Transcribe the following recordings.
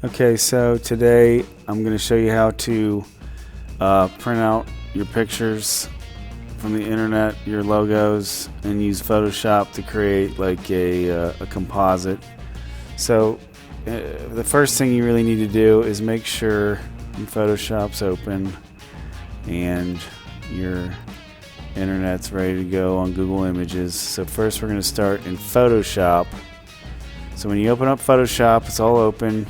Okay, so today I'm going to show you how to print out your pictures from the internet, your logos, and use Photoshop to create like a composite. So the first thing you really need to do is make sure your Photoshop's open and your internet's ready to go on Google Images. So first we're going to start in Photoshop. So when you open up Photoshop, it's all open.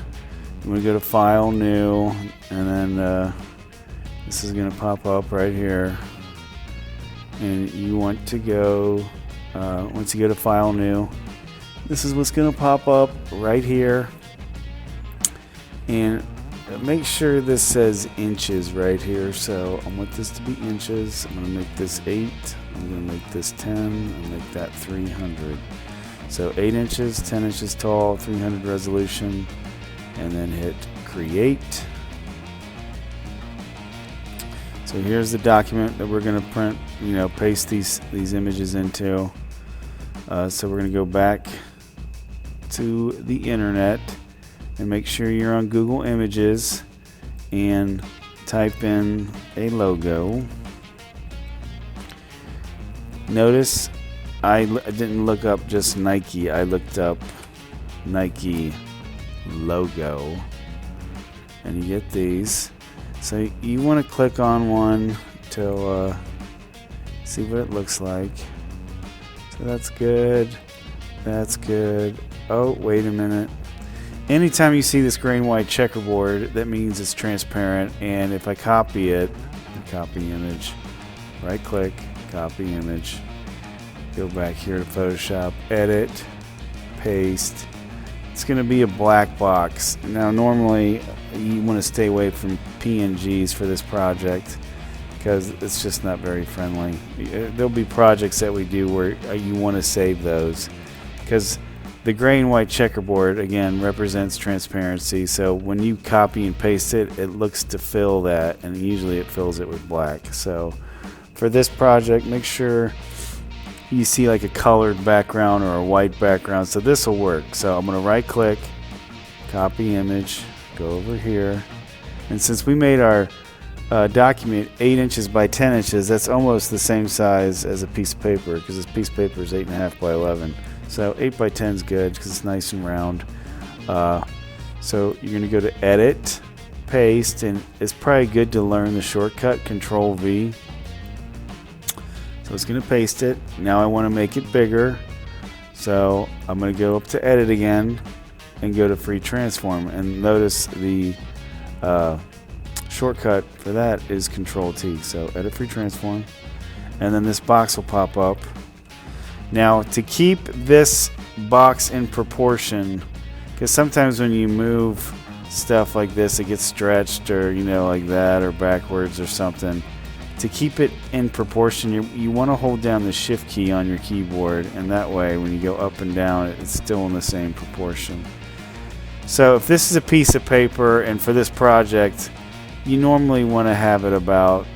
We go to File, New, and then this is going to pop up right here. And you want to go, once you go to File, New, this is what's going to pop up right here. And make sure this says inches right here. So I want this to be inches. I'm going to make this 8. I'm going to make this 10. I'll make that 300. So 8 inches, 10 inches tall, 300 resolution. And then hit create. So here's the document that we're going to print, paste these images into. So we're going to go back to the internet and make sure you're on Google Images and type in a logo. Notice I didn't look up just Nike, I looked up Nike logo, and you get these. So you want to click on one to see what it looks like. So that's good. That's good. Oh, wait a minute. Anytime you see this gray and white checkerboard, that means it's transparent. And if I copy it, copy image, right click, copy image, go back here to Photoshop, edit, paste. It's going to be a black box. Now normally you want to stay away from PNGs for this project because it's just not very friendly. There'll be projects that we do where you want to save those because the gray and white checkerboard again represents transparency. So when you copy and paste it, it looks to fill that, and usually it fills it with black. So for this project, make sure you see like a colored background or a white background, so this will work. So I'm going to right click, copy image, go over here, and since we made our document 8 inches by 10 inches, that's almost the same size as a piece of paper because this piece of paper is 8.5 by 11. So 8 by 10 is good because it's nice and round. So you're going to go to edit, paste, and it's probably good to learn the shortcut Control V. So it's going to paste it. Now I want to make it bigger. So I'm going to go up to edit again and go to free transform. And notice the shortcut for that is Control T. So edit free transform. And then this box will pop up. Now to keep this box in proportion, because sometimes when you move stuff like this, it gets stretched or like that or backwards or something. To keep it in proportion, you want to hold down the shift key on your keyboard, and that way when you go up and down it's still in the same proportion. So if this is a piece of paper, and for this project you normally want to have it about,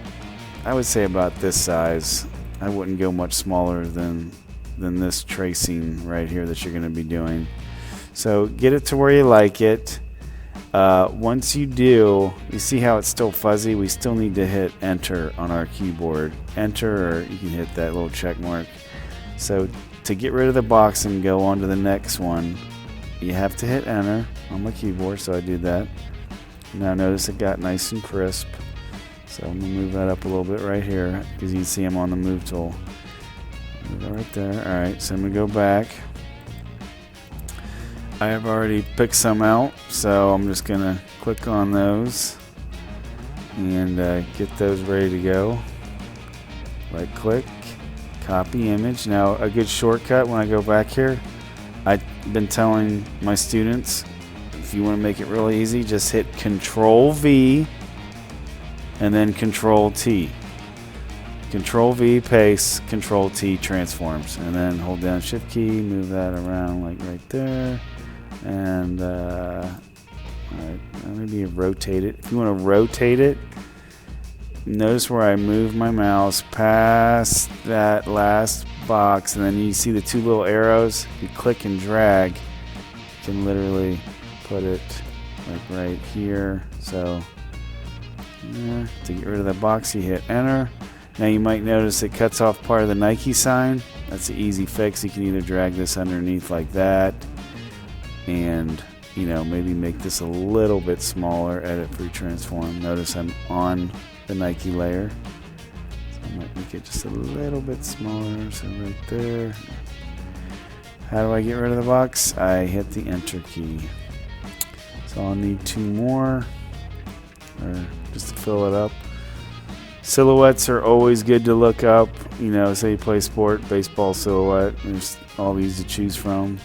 I would say about this size. I wouldn't go much smaller than this tracing right here that you're going to be doing. So get it to where you like it. Once you do, you see how it's still fuzzy? We still need to hit enter on our keyboard. Enter, or you can hit that little check mark. So to get rid of the box and go on to the next one, you have to hit enter on my keyboard, so I did that. Now notice it got nice and crisp. So I'm going to move that up a little bit right here because you can see I'm on the move tool. Move that right there. Alright, so I'm going to go back. I have already picked some out, so I'm just going to click on those and get those ready to go. Right click, copy image. Now a good shortcut when I go back here, I've been telling my students, if you want to make it really easy, just hit Control V and then Control T. Control V, paste, Control T, transforms, and then hold down shift key, move that around like right there. And alright, maybe rotate it. If you want to rotate it, notice where I move my mouse past that last box, and then you see the two little arrows. You click and drag, you can literally put it like right here. So to get rid of the box, you hit enter. Now you might notice it cuts off part of the Nike sign. That's an easy fix. You can either drag this underneath like that and maybe make this a little bit smaller, edit free transform. Notice I'm on the Nike layer. So I might make it just a little bit smaller, so right there. How do I get rid of the box? I hit the enter key. So I'll need 2 more, or just to fill it up. Silhouettes are always good to look up. Say you play sport, baseball silhouette. There's all these to choose from.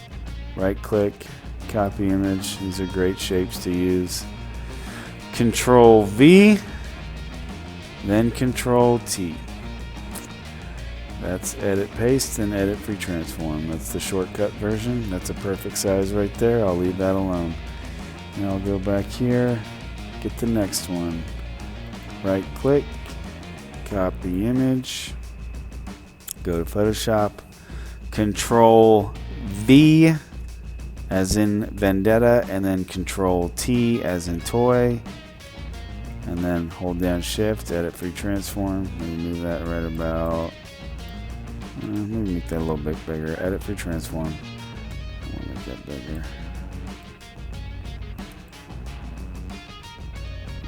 Right click, copy image. These are great shapes to use. Control V, then Control T. That's edit paste and edit free transform. That's the shortcut version. That's a perfect size right there. I'll leave that alone. Now I'll go back here, get the next one. Right click, copy image, go to Photoshop, Control V as in Vendetta, and then Control T as in toy, and then hold down Shift, edit free transform. Maybe move that right about, maybe make that a little bit bigger. Edit free transform. I want to make that bigger.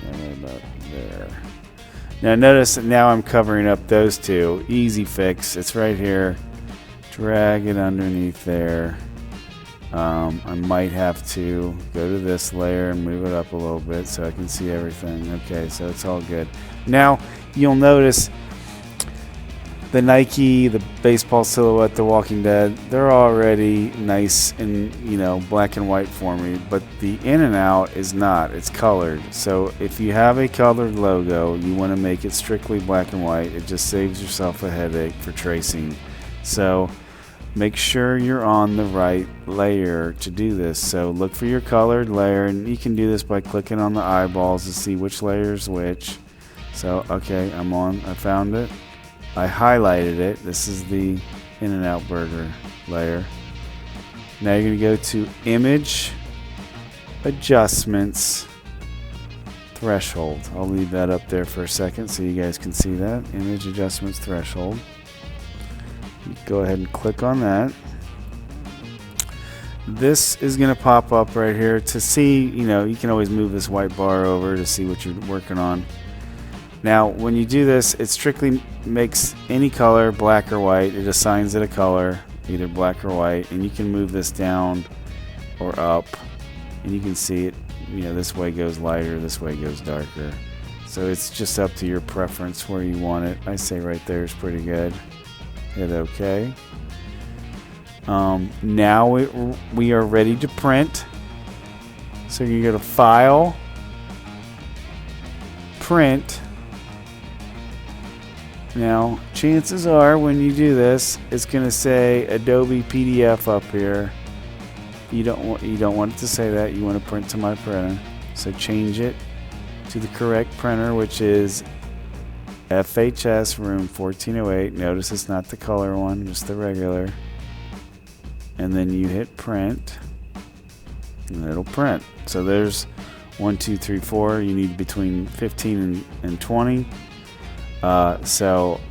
Yeah, right about there. Now notice that now I'm covering up those two. Easy fix. It's right here. Drag it underneath there. I might have to go to this layer and move it up a little bit so I can see everything. Okay, so it's all good. Now you'll notice the Nike, the baseball silhouette, the Walking Dead, they're already nice in black and white for me, but the in and out is not. It's colored. So if you have a colored logo, you want to make it strictly black and white. It just saves yourself a headache for tracing. So make sure you're on the right layer to do this. So look for your colored layer, and you can do this by clicking on the eyeballs to see which layer is which. So okay, I found it. I highlighted it. This is the In-N-Out Burger layer. Now you're going to go to Image, Adjustments, Threshold. I'll leave that up there for a second so you guys can see that. Image, Adjustments, Threshold. You go ahead and click on that. This is going to pop up right here to see, you can always move this white bar over to see what you're working on. Now, when you do this, it strictly makes any color black or white. It assigns it a color, either black or white, and you can move this down or up, and you can see it, this way goes lighter, this way goes darker. So it's just up to your preference where you want it. I say right there is pretty good. Hit OK. Now we are ready to print. So you go to File, Print. Now, chances are when you do this, it's going to say Adobe PDF up here. You don't want it to say that. You want to print to my printer. So change it to the correct printer, which is FHS Room 1408. Notice it's not the color one, just the regular. And then you hit print, and it'll print. So there's 1, 2, 3, 4. You need between 15 and 20. So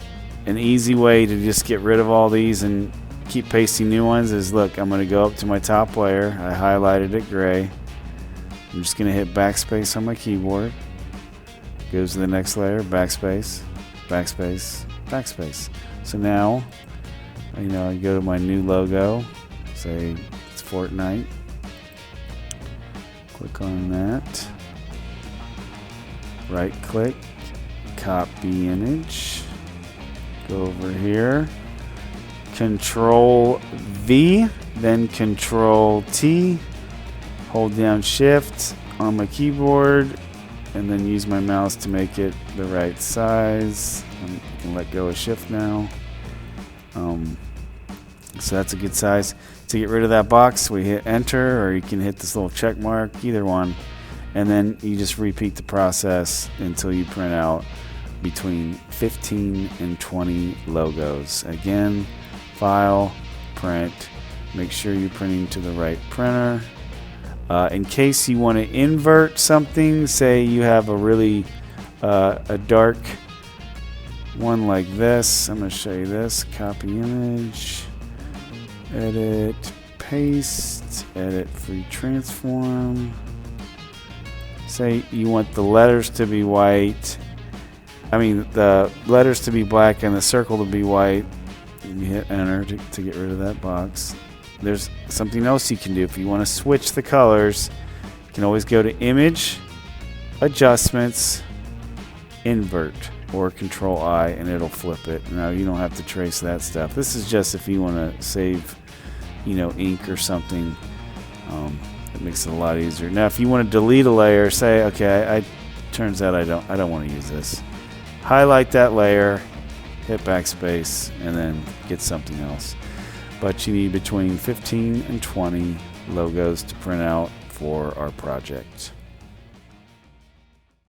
an easy way to just get rid of all these and keep pasting new ones is, look, I'm going to go up to my top layer. I highlighted it gray. I'm just going to hit backspace on my keyboard. Goes to the next layer, backspace, backspace, backspace. So now, I go to my new logo, say it's Fortnite. Click on that. Right click. Copy image, go over here, Control V, then Control T, hold down Shift on my keyboard, and then use my mouse to make it the right size. I can let go of Shift now. So that's a good size. To get rid of that box, we hit Enter, or you can hit this little check mark, either one, and then you just repeat the process until you print out between 15 and 20 logos. Again, File, Print. Make sure you're printing to the right printer. In case you want to invert something, say you have a really a dark one like this. I'm going to show you this. Copy image, edit, paste, edit, free transform. Say you want the letters to be white. I mean the letters to be black and the circle to be white. You hit enter to get rid of that box. There's something else you can do. If you want to switch the colors, you can always go to image, adjustments, invert, or control I, and it'll flip it. Now you don't have to trace that stuff. This is just if you want to save, ink or something. It makes it a lot easier. Now if you want to delete a layer, say, okay, turns out I don't want to use this. Highlight that layer, hit backspace, and then get something else. But you need between 15 and 20 logos to print out for our project.